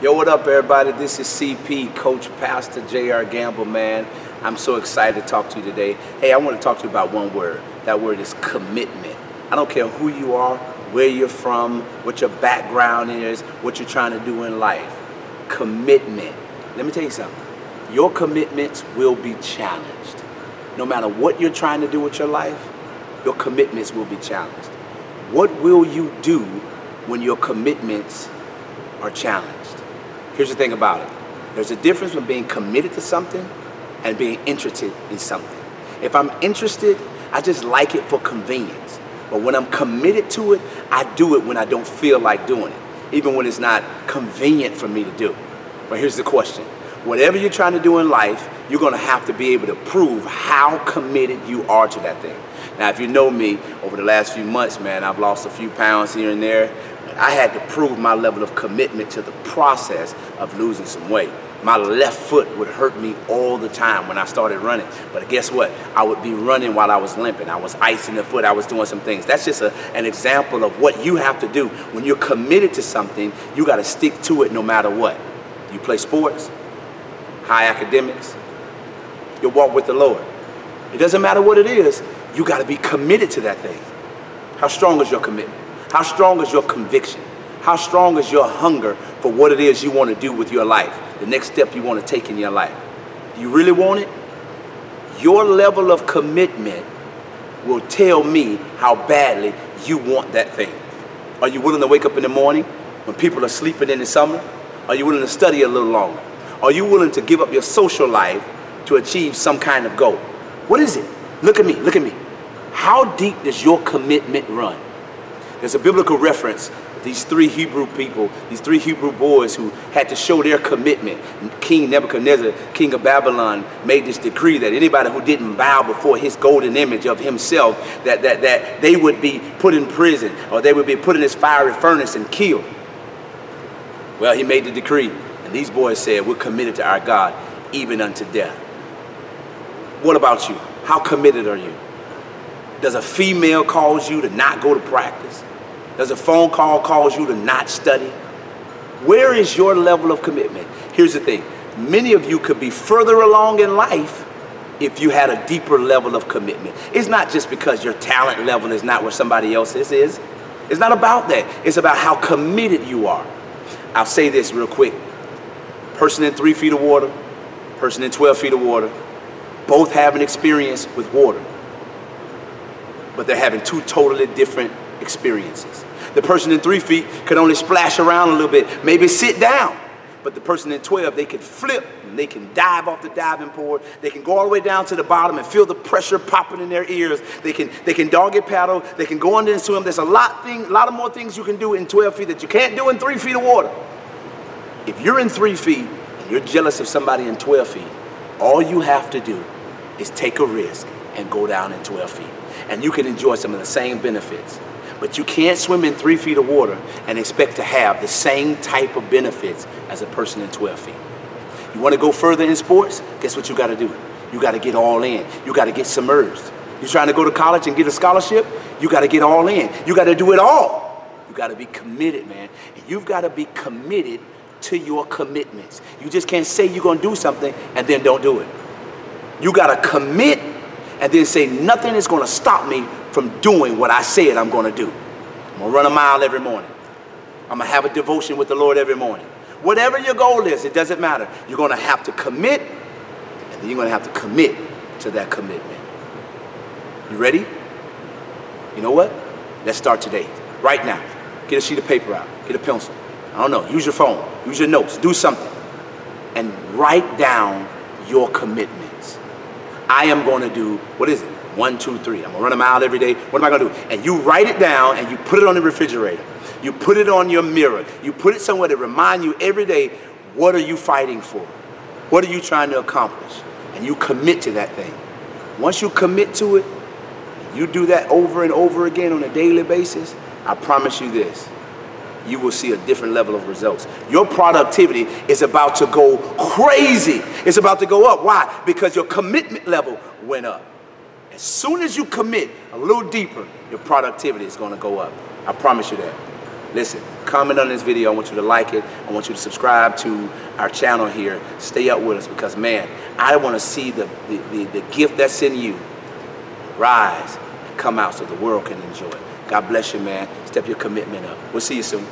Yo, what up, everybody? This is CP, Coach Pastor J.R. Gamble, man. I'm so excited to talk to you today. Hey, I want to talk to you about one word. That word is commitment. I don't care who you are, where you're from, what your background is, what you're trying to do in life. Commitment. Let me tell you something. Your commitments will be challenged. No matter what you're trying to do with your life, your commitments will be challenged. What will you do when your commitments are challenged? Here's the thing about it. There's a difference between being committed to something and being interested in something. If I'm interested, I just like it for convenience. But when I'm committed to it, I do it when I don't feel like doing it, even when it's not convenient for me to do. But here's the question. Whatever you're trying to do in life, you're going to have to be able to prove how committed you are to that thing. Now, if you know me, over the last few months, man, I've lost a few pounds here and there. I had to prove my level of commitment to the process of losing some weight. My left foot would hurt me all the time when I started running. But guess what? I would be running while I was limping. I was icing the foot. I was doing some things. That's just an example of what you have to do. When you're committed to something, you got to stick to it no matter what. You play sports, high academics, you walk with the Lord. It doesn't matter what it is. You got to be committed to that thing. How strong is your commitment? How strong is your conviction? How strong is your hunger for what it is you want to do with your life, the next step you want to take in your life? Do you really want it? Your level of commitment will tell me how badly you want that thing. Are you willing to wake up in the morning when people are sleeping in the summer? Are you willing to study a little longer? Are you willing to give up your social life to achieve some kind of goal? What is it? Look at me, look at me. How deep does your commitment run? There's a biblical reference. These three Hebrew people, these three Hebrew boys who had to show their commitment. King Nebuchadnezzar, king of Babylon, made this decree that anybody who didn't bow before his golden image of himself, that they would be put in prison, or they would be put in this fiery furnace and killed. Well, he made the decree, and these boys said, we're committed to our God, even unto death. What about you? How committed are you? Does a female cause you to not go to practice? Does a phone call cause you to not study? Where is your level of commitment? Here's the thing. Many of you could be further along in life if you had a deeper level of commitment. It's not just because your talent level is not where somebody else's is. It's not about that. It's about how committed you are. I'll say this real quick. Person in 3 feet of water, person in 12 feet of water, both have an experience with water, but they're having two totally different experiences. The person in 3 feet could only splash around a little bit, maybe sit down. But the person in 12, they can flip and they can dive off the diving board. They can go all the way down to the bottom and feel the pressure popping in their ears. They can doggy paddle. They can go under and swim. There's a lot of more things you can do in 12 feet that you can't do in 3 feet of water. If you're in 3 feet and you're jealous of somebody in 12 feet, all you have to do is take a risk and go down in 12 feet. And you can enjoy some of the same benefits. But you can't swim in 3 feet of water and expect to have the same type of benefits as a person in 12 feet. You want to go further in sports? Guess what you got to do? You got to get all in. You got to get submerged. You're trying to go to college and get a scholarship? You got to get all in. You got to do it all. You got to be committed, man. And you've got to be committed to your commitments. You just can't say you're going to do something and then don't do it. You got to commit and then say nothing is going to stop me from doing what I said I'm going to do. I'm going to run a mile every morning. I'm going to have a devotion with the Lord every morning. Whatever your goal is, it doesn't matter. You're going to have to commit, and then you're going to have to commit to that commitment. You ready? You know what? Let's start today, right now. Get a sheet of paper out. Get a pencil. I don't know. Use your phone. Use your notes. Do something. And write down your commitments. I am going to do, what is it? 1, 2, 3. I'm going to run a mile every day. What am I going to do? And you write it down and you put it on the refrigerator. You put it on your mirror. You put it somewhere to remind you every day, what are you fighting for? What are you trying to accomplish? And you commit to that thing. Once you commit to it, you do that over and over again on a daily basis, I promise you this, you will see a different level of results. Your productivity is about to go crazy. It's about to go up. Why? Because your commitment level went up. As soon as you commit a little deeper, your productivity is going to go up. I promise you that. Listen, comment on this video. I want you to like it. I want you to subscribe to our channel here. Stay up with us because, man, I want to see the gift that's in you rise and come out so the world can enjoy it. God bless you, man. Step your commitment up. We'll see you soon.